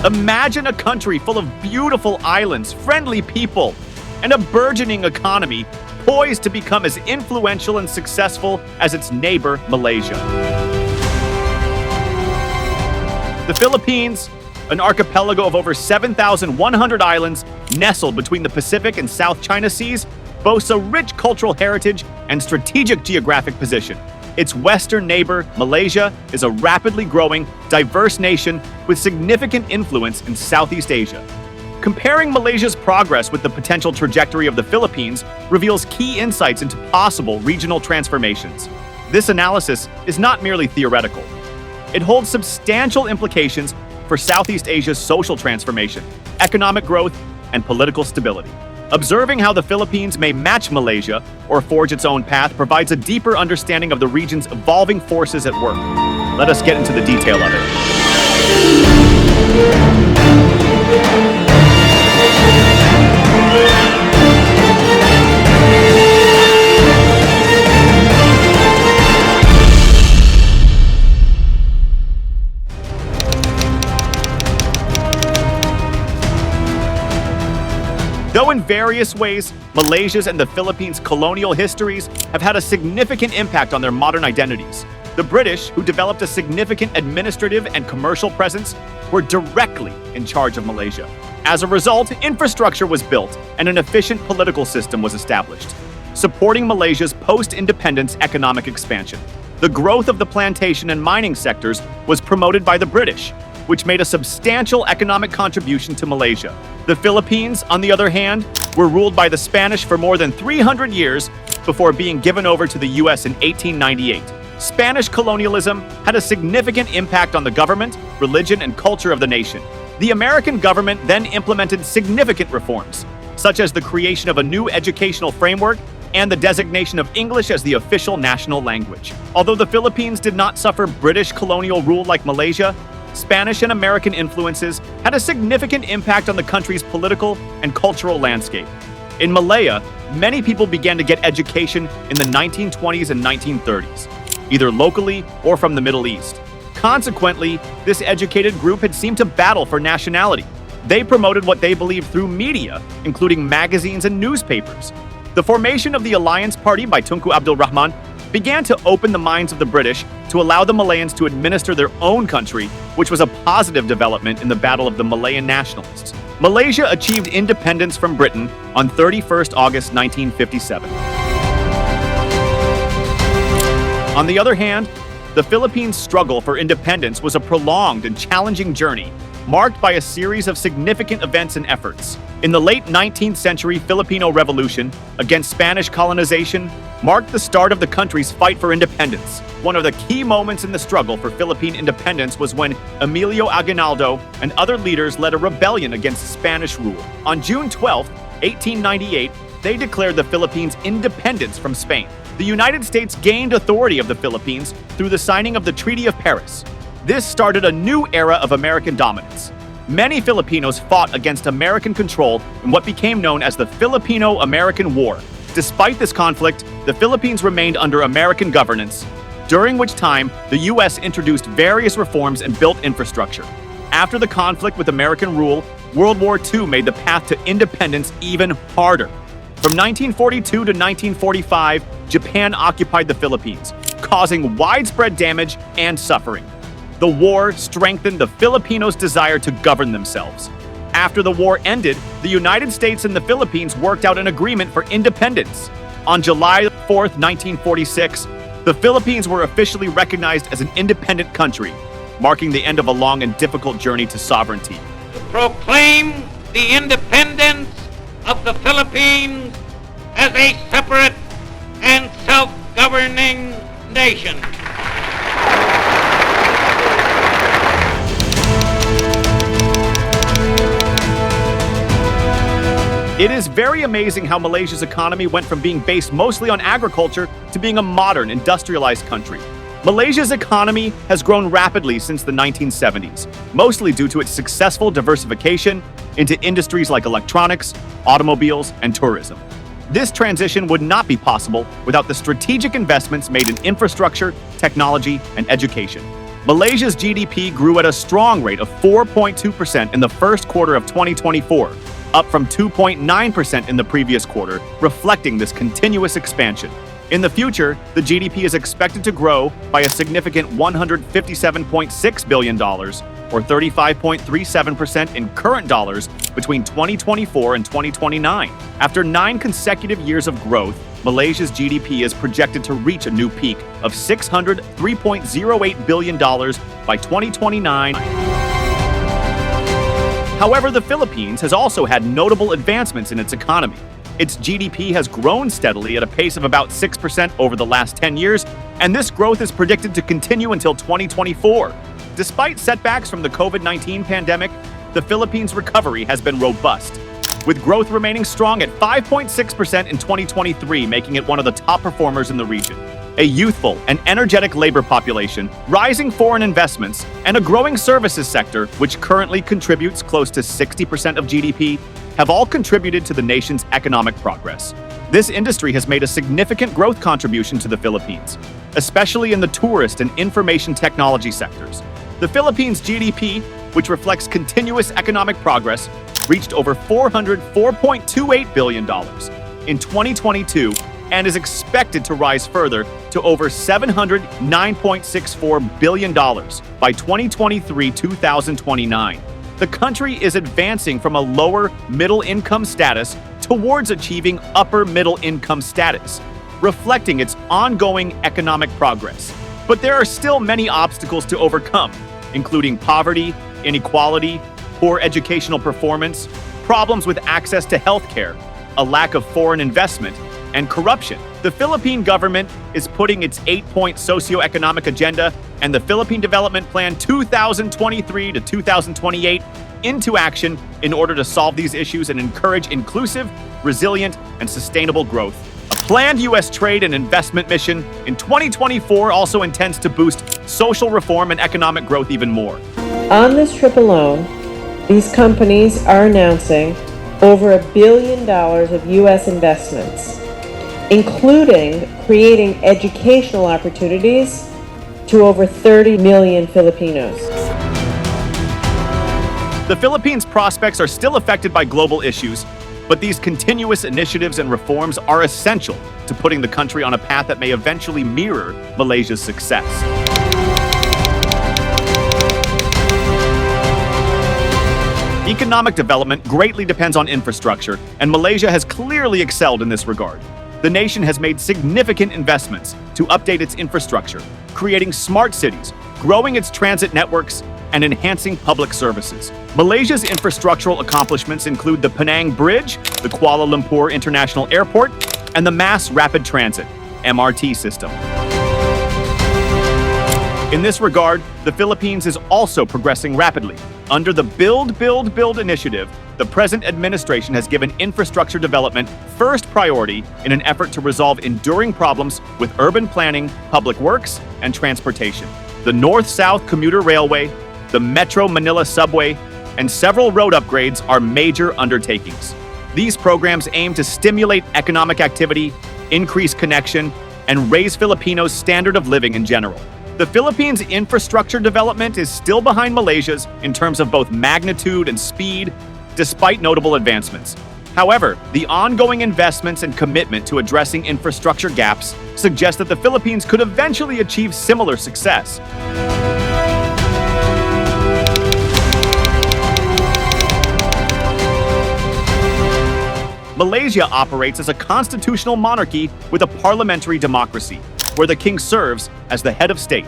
Imagine a country full of beautiful islands, friendly people, and a burgeoning economy poised to become as influential and successful as its neighbor, Malaysia. The Philippines, an archipelago of over 7,100 islands nestled between the Pacific and South China Seas, boasts a rich cultural heritage and strategic geographic position. Its western neighbor, Malaysia, is a rapidly growing, diverse nation with significant influence in Southeast Asia. Comparing Malaysia's progress with the potential trajectory of the Philippines reveals key insights into possible regional transformations. This analysis is not merely theoretical. It holds substantial implications for Southeast Asia's social transformation, economic growth, and political stability. Observing how the Philippines may match Malaysia or forge its own path provides a deeper understanding of the region's evolving forces at work. Let us get into the detail of it. Though in various ways, Malaysia's and the Philippines' colonial histories have had a significant impact on their modern identities. The British, who developed a significant administrative and commercial presence, were directly in charge of Malaysia. As a result, infrastructure was built and an efficient political system was established, supporting Malaysia's post-independence economic expansion. The growth of the plantation and mining sectors was promoted by the British, which made a substantial economic contribution to Malaysia. The Philippines, on the other hand, were ruled by the Spanish for more than 300 years before being given over to the U.S. in 1898. Spanish colonialism had a significant impact on the government, religion, and culture of the nation. The American government then implemented significant reforms, such as the creation of a new educational framework and the designation of English as the official national language. Although the Philippines did not suffer British colonial rule like Malaysia, Spanish and American influences had a significant impact on the country's political and cultural landscape. In Malaya, many people began to get education in the 1920s and 1930s, either locally or from the Middle East. Consequently, this educated group had seemed to battle for nationality. They promoted what they believed through media, including magazines and newspapers. The formation of the Alliance Party by Tunku Abdul Rahman began to open the minds of the British to allow the Malayans to administer their own country, which was a positive development in the battle of the Malayan nationalists. Malaysia achieved independence from Britain on 31st August 1957. On the other hand, the Philippines' struggle for independence was a prolonged and challenging journey, marked by a series of significant events and efforts. In the late 19th century Filipino Revolution against Spanish colonization marked the start of the country's fight for independence. One of the key moments in the struggle for Philippine independence was when Emilio Aguinaldo and other leaders led a rebellion against Spanish rule. On June 12, 1898, they declared the Philippines independence from Spain. The United States gained authority of the Philippines through the signing of the Treaty of Paris. This started a new era of American dominance. Many Filipinos fought against American control in what became known as the Filipino-American War. Despite this conflict, the Philippines remained under American governance, during which time the U.S. introduced various reforms and built infrastructure. After the conflict with American rule, World War II made the path to independence even harder. From 1942 to 1945, Japan occupied the Philippines, causing widespread damage and suffering. The war strengthened the Filipinos' desire to govern themselves. After the war ended, the United States and the Philippines worked out an agreement for independence. On July 4, 1946, the Philippines were officially recognized as an independent country, marking the end of a long and difficult journey to sovereignty. Proclaim the independence of the Philippines as a separate and self-governing nation. It is very amazing how Malaysia's economy went from being based mostly on agriculture to being a modern, industrialized country. Malaysia's economy has grown rapidly since the 1970s, mostly due to its successful diversification into industries like electronics, automobiles, and tourism. This transition would not be possible without the strategic investments made in infrastructure, technology, and education. Malaysia's GDP grew at a strong rate of 4.2% in the first quarter of 2024, up from 2.9% in the previous quarter, reflecting this continuous expansion. In the future, the GDP is expected to grow by a significant $157.6 billion, or 35.37% in current dollars, between 2024 and 2029. After 9 consecutive years of growth, Malaysia's GDP is projected to reach a new peak of $603.08 billion by 2029. However, the Philippines has also had notable advancements in its economy. Its GDP has grown steadily at a pace of about 6% over the last 10 years, and this growth is predicted to continue until 2024. Despite setbacks from the COVID-19 pandemic, the Philippines' recovery has been robust, with growth remaining strong at 5.6% in 2023, making it one of the top performers in the region. A youthful and energetic labor population, rising foreign investments, and a growing services sector, which currently contributes close to 60% of GDP, have all contributed to the nation's economic progress. This industry has made a significant growth contribution to the Philippines, especially in the tourist and information technology sectors. The Philippines' GDP, which reflects continuous economic progress, reached over $404.28 billion in 2022 and is expected to rise further to over $709.64 billion by 2023-2029. The country is advancing from a lower middle-income status towards achieving upper middle-income status, reflecting its ongoing economic progress. But there are still many obstacles to overcome, including poverty, inequality, poor educational performance, problems with access to healthcare, a lack of foreign investment, and corruption. The Philippine government is putting its 8-point socioeconomic agenda and the Philippine Development Plan 2023 to 2028 into action in order to solve these issues and encourage inclusive, resilient, and sustainable growth. A planned U.S. trade and investment mission in 2024 also intends to boost social reform and economic growth even more. On this trip alone, these companies are announcing over $1 billion of U.S. investments, including creating educational opportunities to over 30 million Filipinos. The Philippines' prospects are still affected by global issues, but these continuous initiatives and reforms are essential to putting the country on a path that may eventually mirror Malaysia's success. Economic development greatly depends on infrastructure, and Malaysia has clearly excelled in this regard. The nation has made significant investments to update its infrastructure, creating smart cities, growing its transit networks, and enhancing public services. Malaysia's infrastructural accomplishments include the Penang Bridge, the Kuala Lumpur International Airport, and the Mass Rapid Transit (MRT) system. In this regard, the Philippines is also progressing rapidly. Under the Build, Build, Build initiative, the present administration has given infrastructure development first priority in an effort to resolve enduring problems with urban planning, public works, and transportation. The North-South Commuter Railway, the Metro Manila Subway, and several road upgrades are major undertakings. These programs aim to stimulate economic activity, increase connection, and raise Filipinos' standard of living in general. The Philippines' infrastructure development is still behind Malaysia's in terms of both magnitude and speed, despite notable advancements. However, the ongoing investments and commitment to addressing infrastructure gaps suggest that the Philippines could eventually achieve similar success. Malaysia operates as a constitutional monarchy with a parliamentary democracy, where the king serves as the head of state.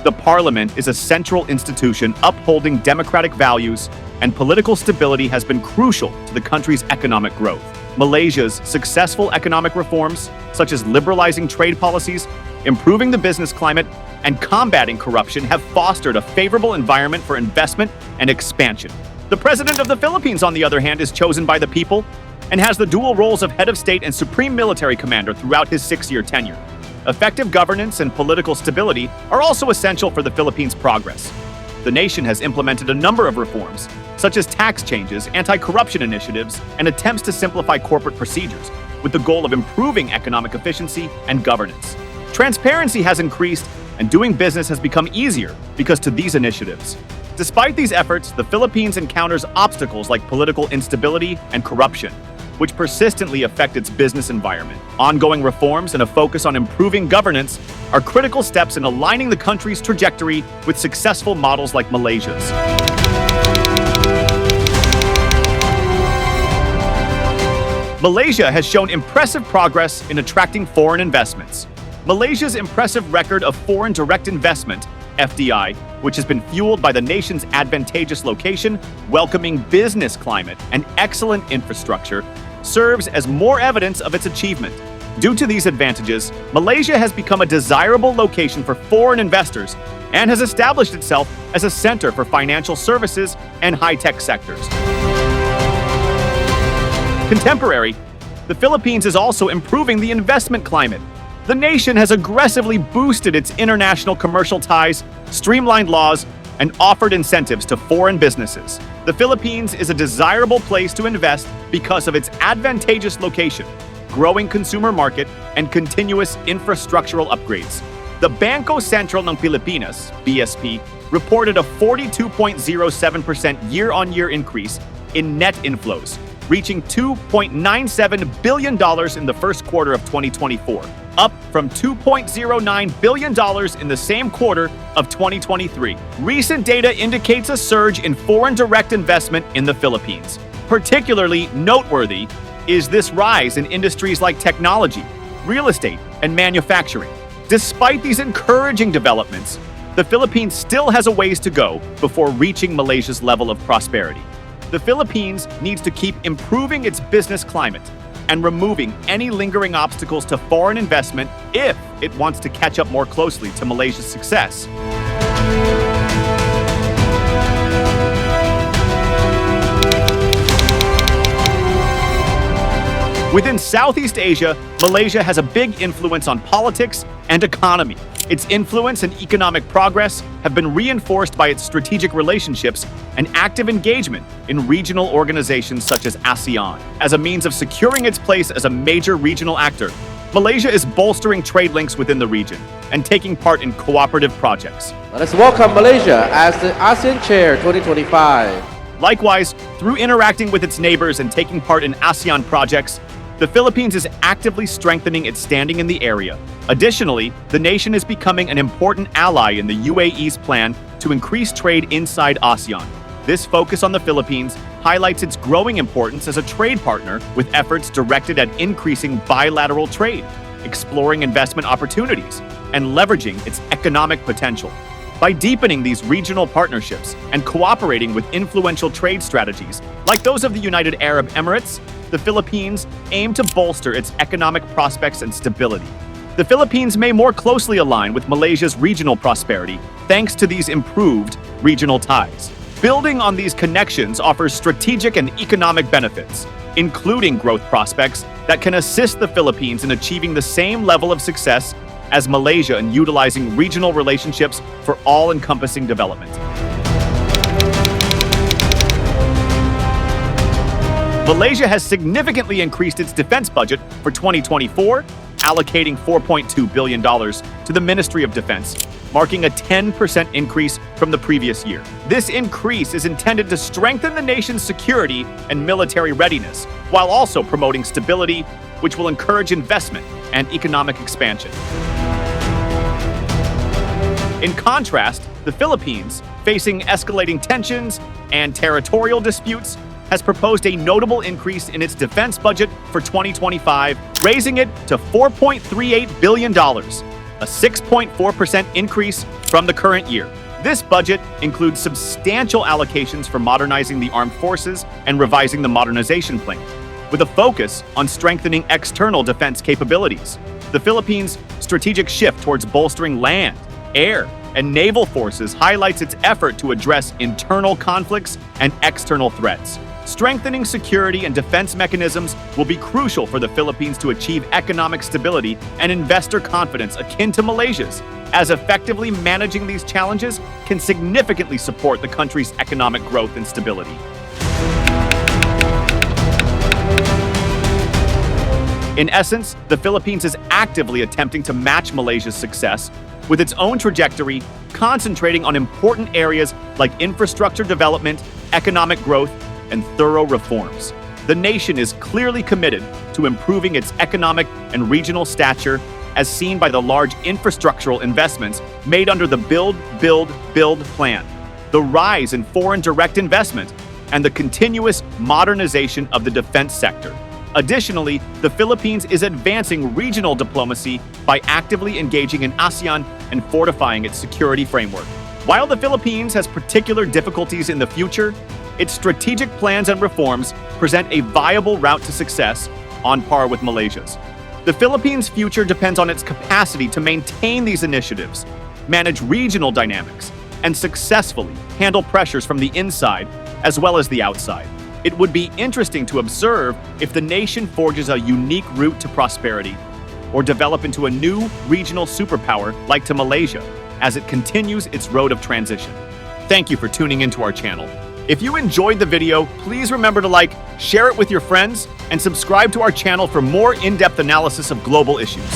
The parliament is a central institution upholding democratic values, and political stability has been crucial to the country's economic growth. Malaysia's successful economic reforms, such as liberalizing trade policies, improving the business climate, and combating corruption, have fostered a favorable environment for investment and expansion. The President of the Philippines, on the other hand, is chosen by the people and has the dual roles of head of state and supreme military commander throughout his 6-year tenure. Effective governance and political stability are also essential for the Philippines' progress. The nation has implemented a number of reforms, such as tax changes, anti-corruption initiatives, and attempts to simplify corporate procedures, with the goal of improving economic efficiency and governance. Transparency has increased, and doing business has become easier because to these initiatives. Despite these efforts, the Philippines encounters obstacles like political instability and corruption, which persistently affect its business environment. Ongoing reforms and a focus on improving governance are critical steps in aligning the country's trajectory with successful models like Malaysia's. Malaysia has shown impressive progress in attracting foreign investments. Malaysia's impressive record of foreign direct investment, FDI, which has been fueled by the nation's advantageous location, welcoming business climate, and excellent infrastructure, serves as more evidence of its achievement. Due to these advantages, Malaysia has become a desirable location for foreign investors and has established itself as a center for financial services and high-tech sectors. Contemporary, the Philippines is also improving the investment climate. The nation has aggressively boosted its international commercial ties, streamlined laws, and offered incentives to foreign businesses. The Philippines is a desirable place to invest because of its advantageous location, growing consumer market, and continuous infrastructural upgrades. The Bangko Sentral ng Pilipinas, BSP, reported a 42.07% year-on-year increase in net inflows, reaching $2.97 billion in the first quarter of 2024, up from $2.09 billion in the same quarter of 2023. Recent data indicates a surge in foreign direct investment in the Philippines. Particularly noteworthy is this rise in industries like technology, real estate, and manufacturing. Despite these encouraging developments, the Philippines still has a ways to go before reaching Malaysia's level of prosperity. The Philippines needs to keep improving its business climate and removing any lingering obstacles to foreign investment if it wants to catch up more closely to Malaysia's success. Within Southeast Asia, Malaysia has a big influence on politics and economy. Its influence and economic progress have been reinforced by its strategic relationships and active engagement in regional organizations such as ASEAN. As a means of securing its place as a major regional actor, Malaysia is bolstering trade links within the region and taking part in cooperative projects. Let us welcome Malaysia as the ASEAN Chair 2025. Likewise, through interacting with its neighbors and taking part in ASEAN projects, the Philippines is actively strengthening its standing in the area. Additionally, the nation is becoming an important ally in the UAE's plan to increase trade inside ASEAN. This focus on the Philippines highlights its growing importance as a trade partner with efforts directed at increasing bilateral trade, exploring investment opportunities, and leveraging its economic potential. By deepening these regional partnerships and cooperating with influential trade strategies like those of the United Arab Emirates, the Philippines aim to bolster its economic prospects and stability. The Philippines may more closely align with Malaysia's regional prosperity thanks to these improved regional ties. Building on these connections offers strategic and economic benefits, including growth prospects that can assist the Philippines in achieving the same level of success as Malaysia in utilizing regional relationships for all-encompassing development. Malaysia has significantly increased its defense budget for 2024, allocating $4.2 billion to the Ministry of Defense, marking a 10% increase from the previous year. This increase is intended to strengthen the nation's security and military readiness, while also promoting stability, which will encourage investment and economic expansion. In contrast, the Philippines, facing escalating tensions and territorial disputes, has proposed a notable increase in its defense budget for 2025, raising it to $4.38 billion, a 6.4% increase from the current year. This budget includes substantial allocations for modernizing the armed forces and revising the modernization plan, with a focus on strengthening external defense capabilities. The Philippines' strategic shift towards bolstering land, air, and naval forces highlights its effort to address internal conflicts and external threats. Strengthening security and defense mechanisms will be crucial for the Philippines to achieve economic stability and investor confidence akin to Malaysia's, as effectively managing these challenges can significantly support the country's economic growth and stability. In essence, the Philippines is actively attempting to match Malaysia's success with its own trajectory, concentrating on important areas like infrastructure development, economic growth, and thorough reforms. The nation is clearly committed to improving its economic and regional stature, as seen by the large infrastructural investments made under the Build, Build, Build plan, the rise in foreign direct investment, and the continuous modernization of the defense sector. Additionally, the Philippines is advancing regional diplomacy by actively engaging in ASEAN and fortifying its security framework. While the Philippines has particular difficulties in the future, its strategic plans and reforms present a viable route to success on par with Malaysia's. The Philippines' future depends on its capacity to maintain these initiatives, manage regional dynamics, and successfully handle pressures from the inside as well as the outside. It would be interesting to observe if the nation forges a unique route to prosperity or develop into a new regional superpower like to Malaysia as it continues its road of transition. Thank you for tuning into our channel. If you enjoyed the video, please remember to like, share it with your friends, and subscribe to our channel for more in-depth analysis of global issues.